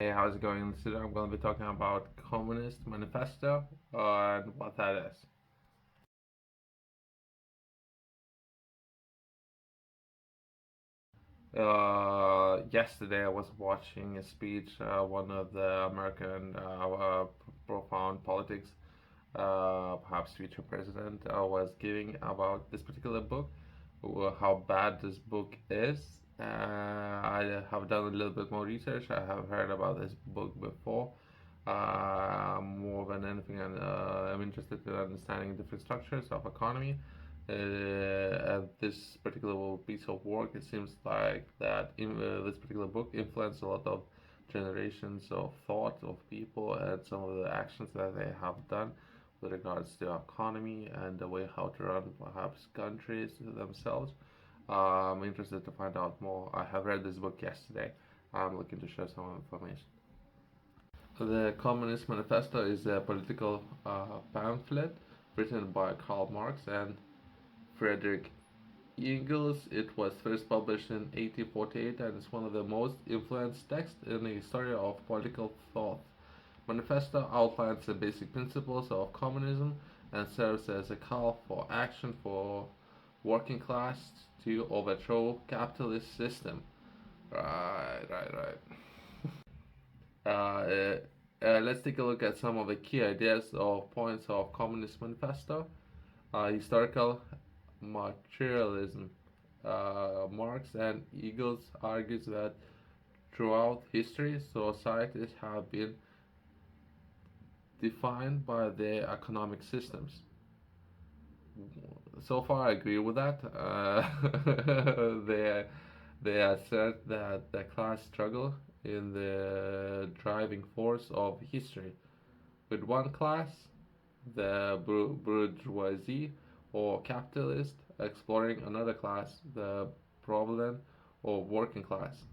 Hey, how's it going? Today I'm going to be talking about Communist Manifesto and what that is. Yesterday I was watching a speech one of the American profound politics, perhaps future president, was giving about this particular book, how bad this book is. I have done a little bit more research. I have heard about this book before. More than anything, and I'm interested in understanding different structures of economy. This particular piece of work, it seems like that this particular book influenced a lot of generations of thought of people and some of the actions that they have done with regards to economy and the way how to run perhaps countries themselves. I'm interested to find out more. I have read this book yesterday. I'm looking to share some information. The Communist Manifesto is a political pamphlet written by Karl Marx and Friedrich Engels. It was first published in 1848 and is one of the most influenced texts in the history of political thought. Manifesto outlines the basic principles of communism and serves as a call for action for working class to overthrow capitalist system. Right. Let's take a look at some of the key ideas or points of Communist Manifesto. Historical materialism. Marx and Engels argues that throughout history, societies have been defined by their economic systems. So far, I agree with that. They they assert that the class struggle is the driving force of history. With one class, the bourgeoisie or capitalist, exploring another class, the proletariat or working class.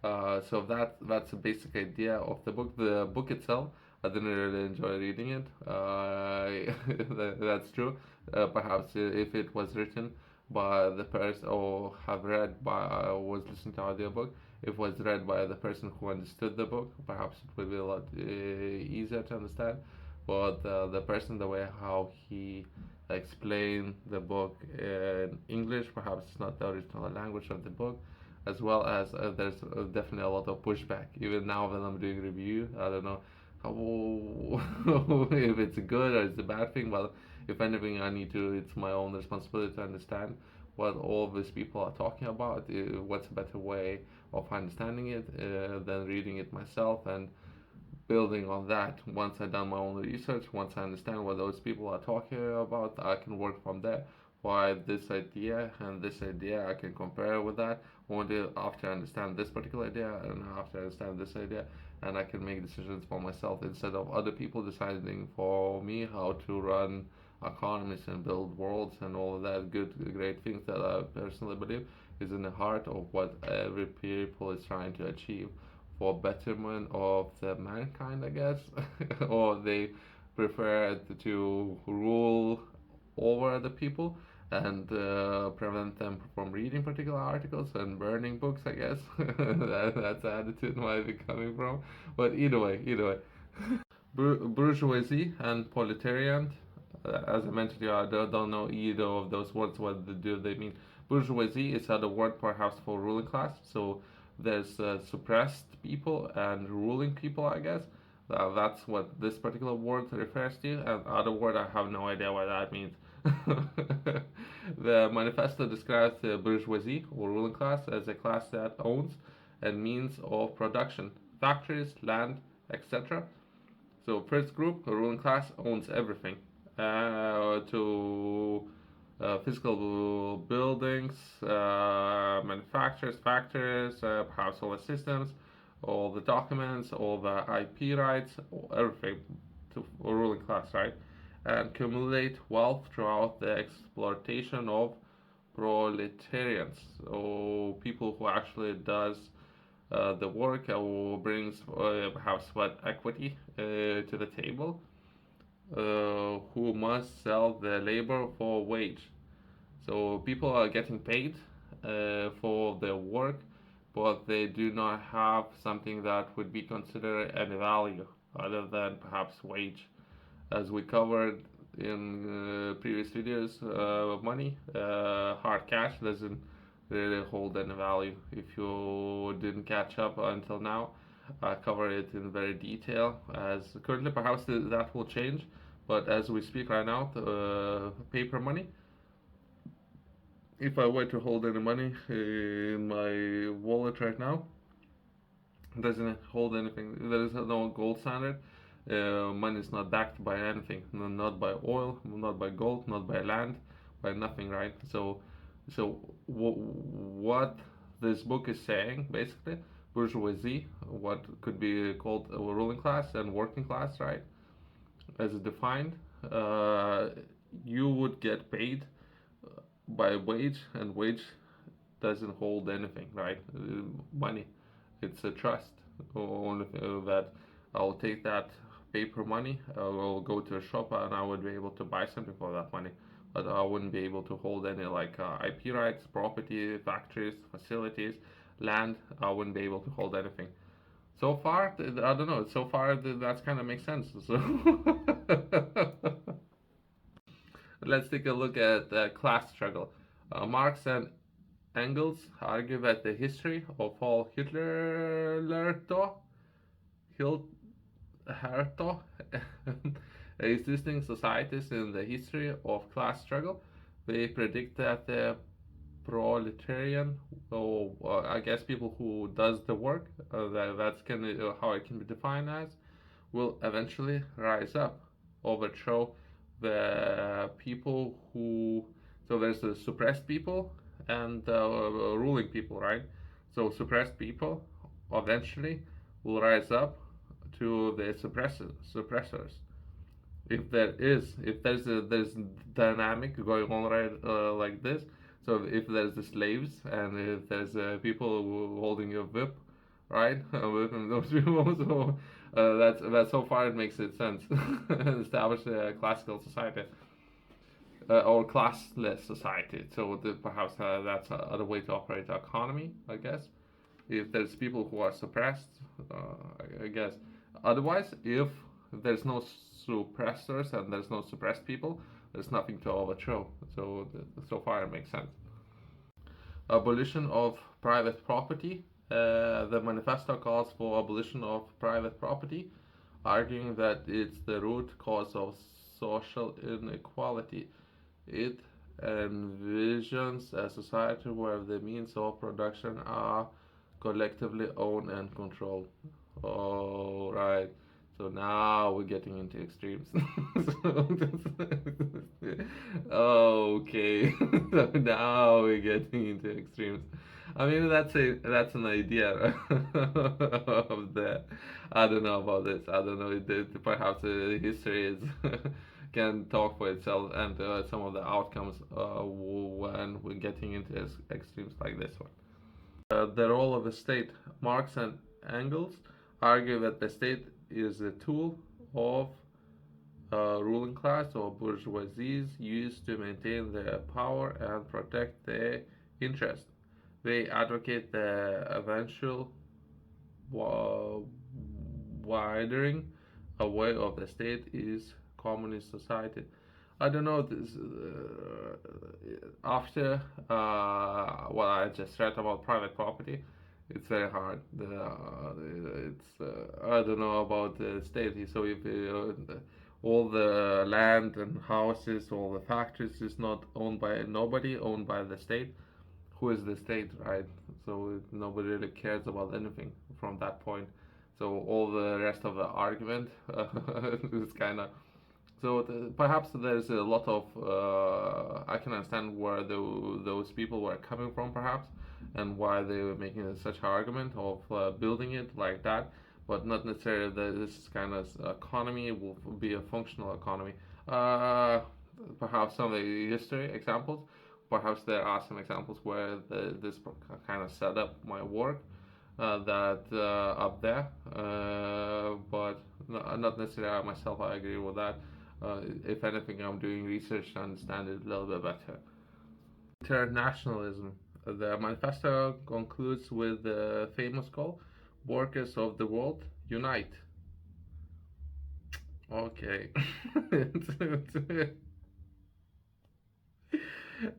So that's a basic idea of the book. The book itself, I didn't really enjoy reading it. That's true. Perhaps if it was written by the person or have read by was listening to audiobook, if it was read by the person who understood the book, perhaps it would be a lot easier to understand. But the person, the way how he explained the book in English, perhaps it's not the original language of the book, as well as there's definitely a lot of pushback. Even now when I'm doing review, I don't know how if it's a good or it's a bad thing. But if anything, I need to. It's my own responsibility to understand what all these people are talking about. What's a better way of understanding it than reading it myself and building on that. Once I've done my own research, once I understand what those people are talking about, I can work from there. Why this idea and this idea I can compare with that. Only after I understand this particular idea and after I understand this idea, and I can make decisions for myself instead of other people deciding for me how to run economies and build worlds and all of that good, great things that I personally believe is in the heart of what every people is trying to achieve for betterment of the mankind, I guess, or they prefer to rule over the people and prevent them from reading particular articles and burning books, I guess. That's the attitude might be coming from. But either way. Bourgeoisie and proletariat. As I mentioned, yeah, I don't know either of those words. What do they mean? Bourgeoisie is another word perhaps for ruling class. So there's suppressed people and ruling people, I guess. That's what this particular word refers to. And other word, I have no idea what that means. The manifesto describes the bourgeoisie or ruling class as a class that owns and means of production, factories, land, etc. So first group, the ruling class owns everything, to physical buildings, manufacturers, factories, household systems, all the documents, all the IP rights, everything to a ruling class, right? And accumulate wealth throughout the exploitation of proletarians, so people who actually does the work or brings perhaps what equity to the table, who must sell the labor for wage. So people are getting paid for their work, but they do not have something that would be considered any value other than perhaps wage. As we covered in previous videos, money, hard cash doesn't really hold any value. If you didn't catch up until now, I cover it in very detail. As currently, perhaps that will change, but as we speak right now, paper money. If I were to hold any money in my wallet right now, it doesn't hold anything. There is no gold standard. Money is not backed by anything, not by oil, not by gold, not by land, by nothing, right? So what this book is saying, basically, bourgeoisie, what could be called a ruling class and working class, right? As defined, uh, you would get paid by wage, and wage doesn't hold anything, right? Money, it's a trust. Only that I'll take that paper money, I'll go to a shop and I would be able to buy something for that money. But I wouldn't be able to hold any like IP rights, property, factories, facilities, land. I wouldn't be able to hold anything. So far, I don't know. So far, that kind of makes sense. So let's take a look at class struggle. Marx and Engels argue that the history of all Hilherto existing societies in the history of class struggle, they predict that the proletarian, or I guess people who does the work, that's how it can be defined as, will eventually rise up, overthrow the people who. So there's the suppressed people and the ruling people, right? So suppressed people eventually will rise up to the suppressors. If there's dynamic going on right like this. So if there's the slaves and if there's people holding a whip, right, within those people, so that's so far it makes it sense. Establish a classical society. Or classless society. So perhaps that's another way to operate the economy, I guess. If there's people who are suppressed, I guess. Otherwise, if there's no suppressors and there's no suppressed people, there's nothing to overthrow. So far it makes sense. Abolition of private property. The manifesto calls for abolition of private property, arguing that it's the root cause of social inequality. It envisions a society where the means of production are collectively owned and controlled. Oh, right. So now we're getting into extremes. Okay. So now we're getting into extremes. I mean that's an idea of that. I don't know about this. I don't know. Perhaps history is can talk for itself, and some of the outcomes when we're getting into extremes like this one. The role of the state. Marx and Engels argue that the state is a tool of ruling class or bourgeoisies used to maintain their power and protect their interests. They advocate the eventual widening away of the state is communist society. I don't know this. After what I just read about private property, it's very hard. I don't know about the state. So if all the land and houses, all the factories is not owned by nobody, owned by the state, who is the state, right? So nobody really cares about anything from that point. So all the rest of the argument is kind of. So perhaps there's a lot of I can understand where those people were coming from, perhaps, and why they were making such an argument of building it like that, but not necessarily that this kind of economy will be a functional economy. Perhaps some of the history examples. Perhaps there are some examples where this kind of set up my work that up there, but not necessarily I myself. I agree with that. If anything, I'm doing research to understand it a little bit better. Internationalism. The manifesto concludes with the famous call, "Workers of the world, unite." Okay.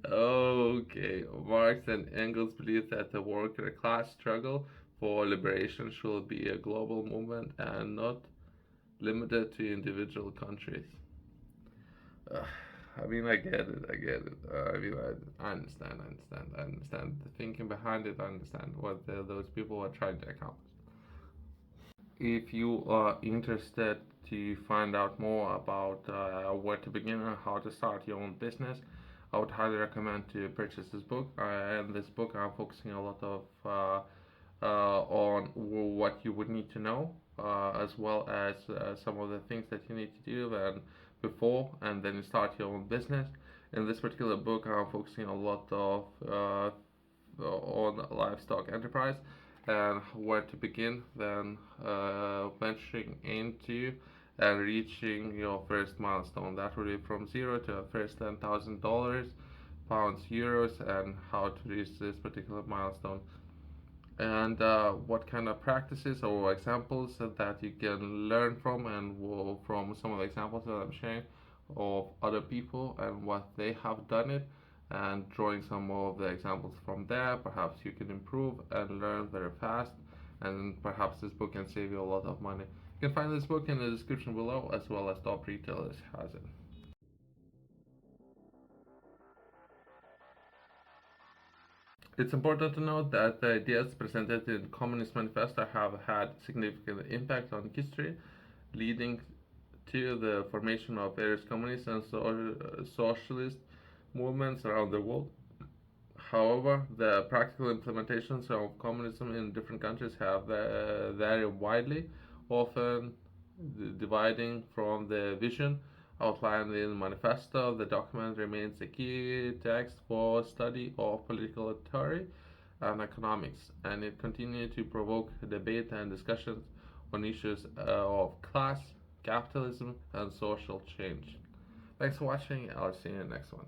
Okay. Marx and Engels believe that the worker class struggle for liberation should be a global movement and not limited to individual countries. Uh, I mean, I get it. I get it. I understand. I understand. I understand the thinking behind it. I understand what those people are trying to accomplish. If you are interested to find out more about where to begin and how to start your own business, I would highly recommend to purchase this book. In this book, I'm focusing a lot of on what you would need to know, as well as some of the things that you need to do and before and then you start your own business. In this particular book, I'm focusing a lot of on livestock enterprise and where to begin, then venturing into and reaching your first milestone. That would be from zero to a first $10,000, pounds, euros, and how to reach this particular milestone. And what kind of practices or examples that you can learn from, and from some of the examples that I'm sharing of other people and what they have done it, and drawing some of the examples from there. Perhaps you can improve and learn very fast, and perhaps this book can save you a lot of money. You can find this book in the description below, as well as top retailers has it. It's important to note that the ideas presented in Communist Manifesto have had significant impact on history, leading to the formation of various communist and socialist movements around the world. However, the practical implementations of communism in different countries have varied widely, often dividing from the vision outlined in the manifesto. The document remains a key text for study of political theory and economics, and it continued to provoke debate and discussions on issues of class, capitalism, and social change. Thanks for watching. I'll see you in the next one.